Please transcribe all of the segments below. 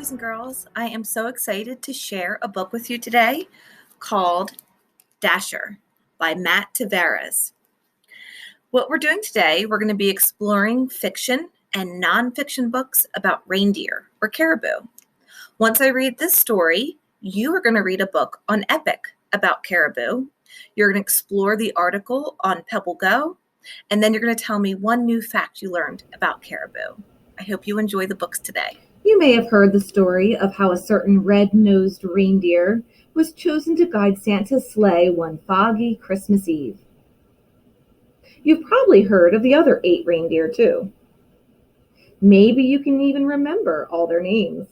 boys and girls. I am so excited to share a book with you today called Dasher by Matt Tavares. What we're doing today, we're going to be exploring fiction and nonfiction books about reindeer or caribou. Once I read this story, you are going to read a book on Epic about caribou. You're going to explore the article on Pebble Go, and then you're going to tell me one new fact you learned about caribou. I hope you enjoy the books today. You may have heard the story of how a certain red-nosed reindeer was chosen to guide Santa's sleigh one foggy Christmas Eve. You've probably heard of the other 8 reindeer, too. Maybe you can even remember all their names.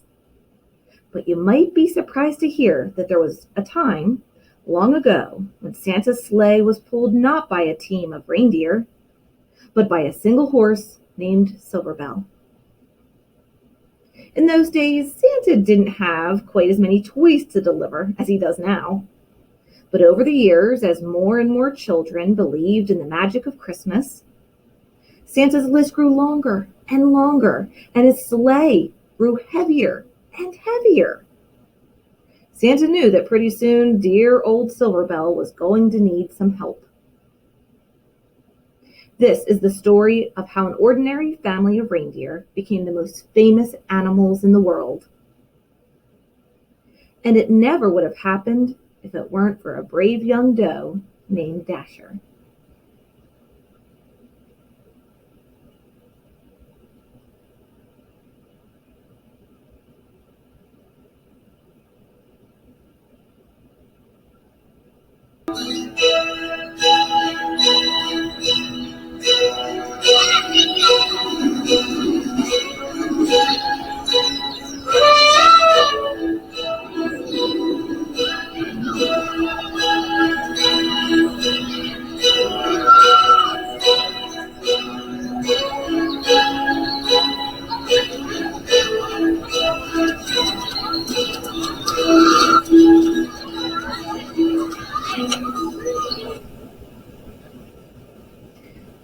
But you might be surprised to hear that there was a time, long ago, when Santa's sleigh was pulled not by a team of reindeer, but by a single horse named Silverbell. In those days, Santa didn't have quite as many toys to deliver as he does now. But over the years, as more and more children believed in the magic of Christmas, Santa's list grew longer and longer, and his sleigh grew heavier and heavier. Santa knew that pretty soon dear old Silverbell was going to need some help. This is the story of how an ordinary family of reindeer became the most famous animals in the world. And it never would have happened if it weren't for a brave young doe named Dasher.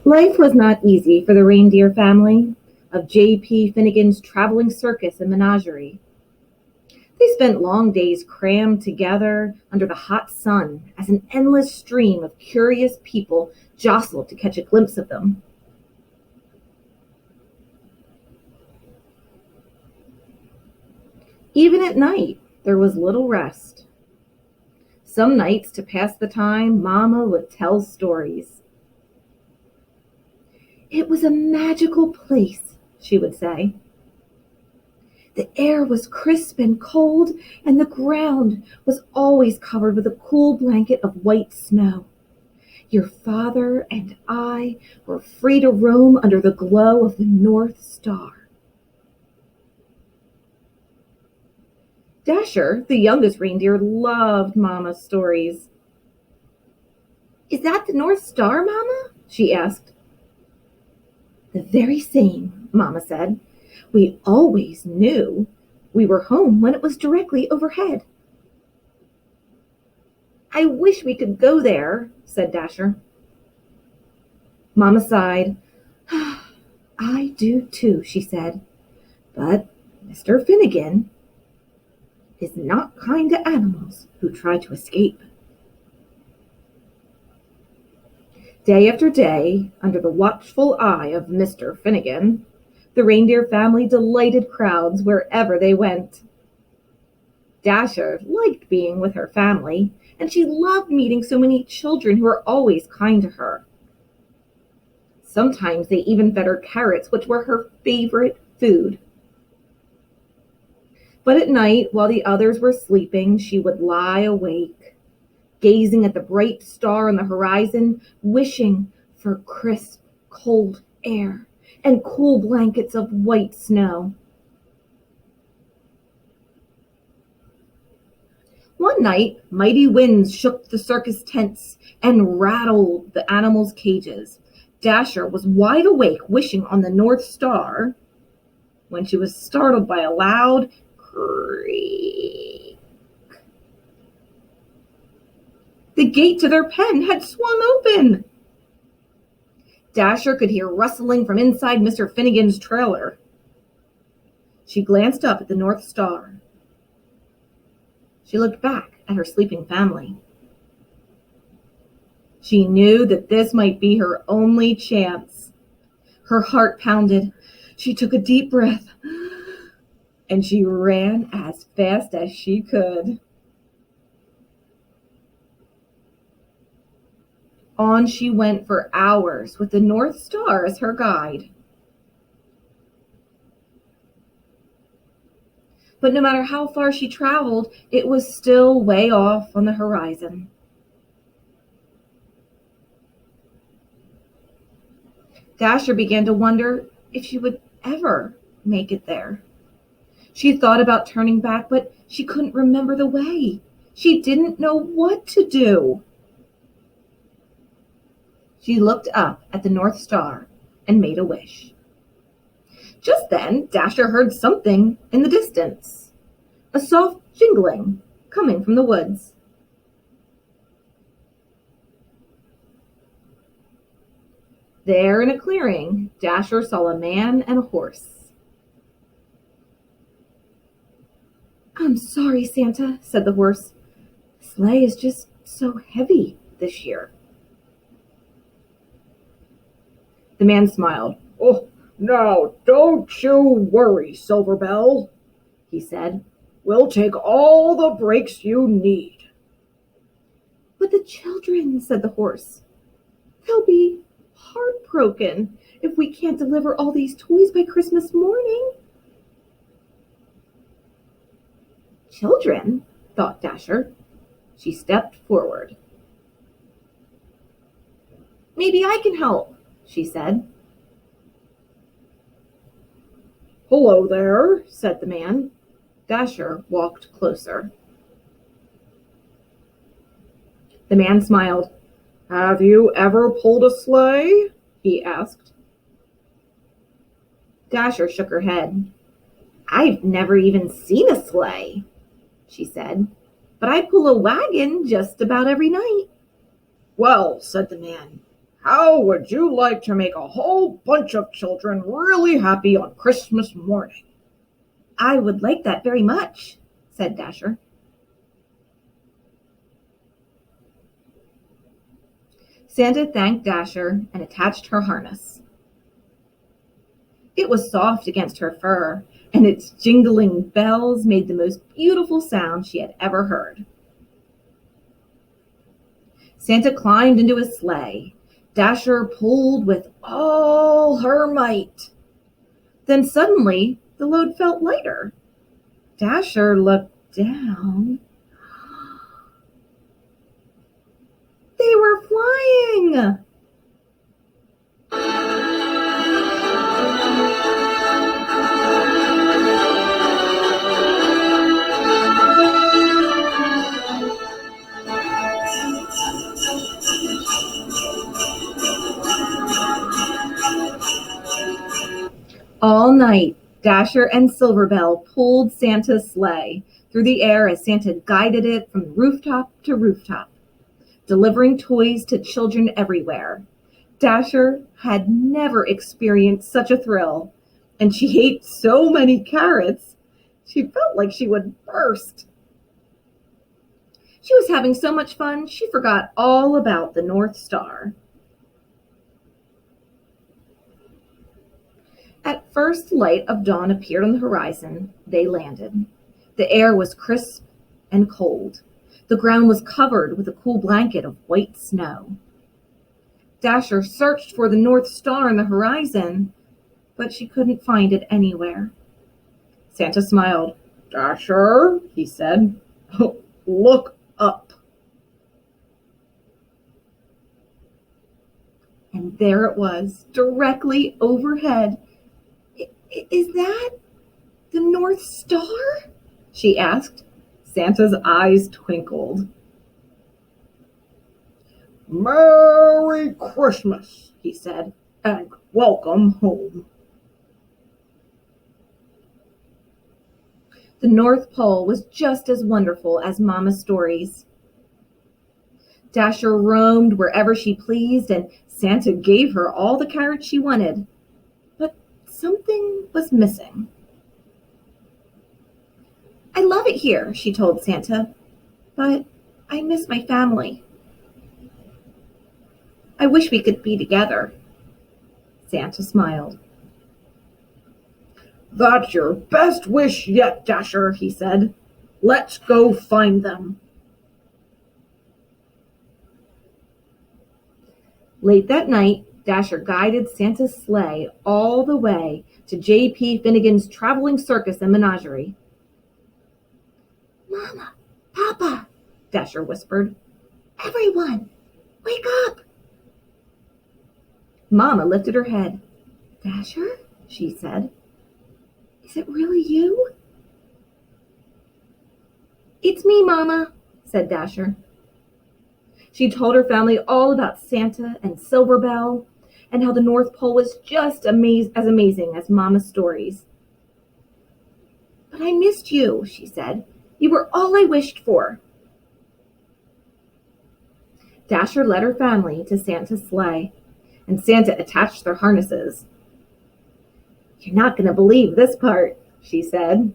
Life was not easy for the reindeer family of J.P. Finnegan's traveling circus and menagerie. They spent long days crammed together under the hot sun as an endless stream of curious people jostled to catch a glimpse of them. Even at night, there was little rest. Some nights, to pass the time, Mama would tell stories. "It was a magical place," she would say. "The air was crisp and cold, and the ground was always covered with a cool blanket of white snow. Your father and I were free to roam under the glow of the North Star." Dasher, the youngest reindeer, loved Mama's stories. "Is that the North Star, Mama?" she asked. "The very same," Mama said. "We always knew we were home when it was directly overhead." "I wish we could go there," said Dasher. Mama sighed. "I do too," she said. "But Mr. Finnegan is not kind to animals who try to escape." Day after day, under the watchful eye of Mr. Finnegan, the reindeer family delighted crowds wherever they went. Dasher liked being with her family, and she loved meeting so many children who were always kind to her. Sometimes they even fed her carrots, which were her favorite food. But at night, while the others were sleeping, she would lie awake, gazing at the bright star on the horizon, wishing for crisp, cold air and cool blankets of white snow. One night, mighty winds shook the circus tents and rattled the animals' cages. Dasher was wide awake, wishing on the North Star, when she was startled by a loud creak. The gate to their pen had swung open. Dasher could hear rustling from inside Mr. Finnegan's trailer. She glanced up at the North Star. She looked back at her sleeping family. She knew that this might be her only chance. Her heart pounded. She took a deep breath, and she ran as fast as she could. On she went for hours with the North Star as her guide. But no matter how far she traveled, it was still way off on the horizon. Dasher began to wonder if she would ever make it there. She thought about turning back, but she couldn't remember the way. She didn't know what to do. She looked up at the North Star and made a wish. Just then, Dasher heard something in the distance, a soft jingling coming from the woods. There in a clearing, Dasher saw a man and a horse. "I'm sorry, Santa," said the horse. "The sleigh is just so heavy this year." The man smiled. "Oh, now don't you worry, Silver Bell," he said. "We'll take all the breaks you need." "But the children," said the horse. "They'll be heartbroken if we can't deliver all these toys by Christmas morning." "Children?" thought Dasher. She stepped forward. "Maybe I can help," she said. "Hello there," said the man. Dasher walked closer. The man smiled. "Have you ever pulled a sleigh?" he asked. Dasher shook her head. "I've never even seen a sleigh," she said, "but I pull a wagon just about every night." "Well," said the man, "how would you like to make a whole bunch of children really happy on Christmas morning?" "I would like that very much," said Dasher. Santa thanked Dasher and attached her harness. It was soft against her fur, and its jingling bells made the most beautiful sound she had ever heard. Santa climbed into his sleigh. Dasher pulled with all her might. Then suddenly, the load felt lighter. Dasher looked down. They were flying! All night, Dasher and Silver Bell pulled Santa's sleigh through the air as Santa guided it from rooftop to rooftop, delivering toys to children everywhere. Dasher had never experienced such a thrill, and she ate so many carrots, she felt like she would burst. She was having so much fun, she forgot all about the North Star. At first light of dawn appeared on the horizon, they landed. The air was crisp and cold. The ground was covered with a cool blanket of white snow. Dasher searched for the North Star on the horizon, but she couldn't find it anywhere. Santa smiled. "Dasher," he said, "look up." And there it was, directly overhead. "Is that the North Star?" she asked. Santa's eyes twinkled. "Merry Christmas," he said, "and welcome home." The North Pole was just as wonderful as Mama's stories. Dasher roamed wherever she pleased, and Santa gave her all the carrots she wanted. But something was missing. I love it here, she told Santa, but I miss my family. I wish we could be together. Santa smiled. That's your best wish yet, Dasher, he said. Let's go find them. Late that night, Dasher guided Santa's sleigh all the way to J.P. Finnegan's traveling circus and menagerie. Mama, Papa, Dasher whispered. Everyone, wake up! Mama lifted her head. Dasher, she said. Is it really you? It's me, Mama, said Dasher. She told her family all about Santa and Silver Bell and how the North Pole was just as amazing as Mama's stories. But I missed you, she said. You were all I wished for. Dasher led her family to Santa's sleigh, and Santa attached their harnesses. You're not going to believe this part, she said.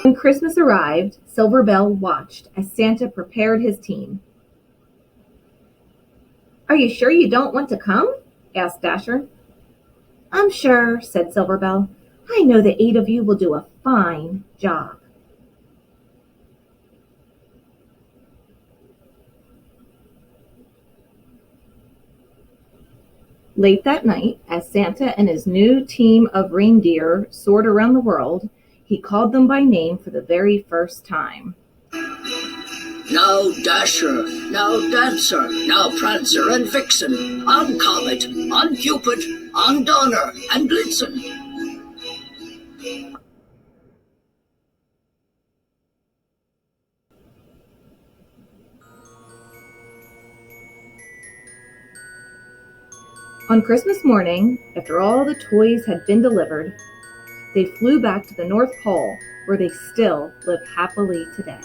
When Christmas arrived, Silver Bell watched as Santa prepared his team. Are you sure you don't want to come? Asked Dasher. I'm sure, said Silver Bell. I know the 8 of you will do a fine job. Late that night, as Santa and his new team of reindeer soared around the world, he called them by name for the very first time. Now Dasher, now Dancer, now Prancer and Vixen, on Comet, on Cupid, on Donner and Blitzen. On Christmas morning, after all the toys had been delivered, they flew back to the North Pole, where they still live happily today.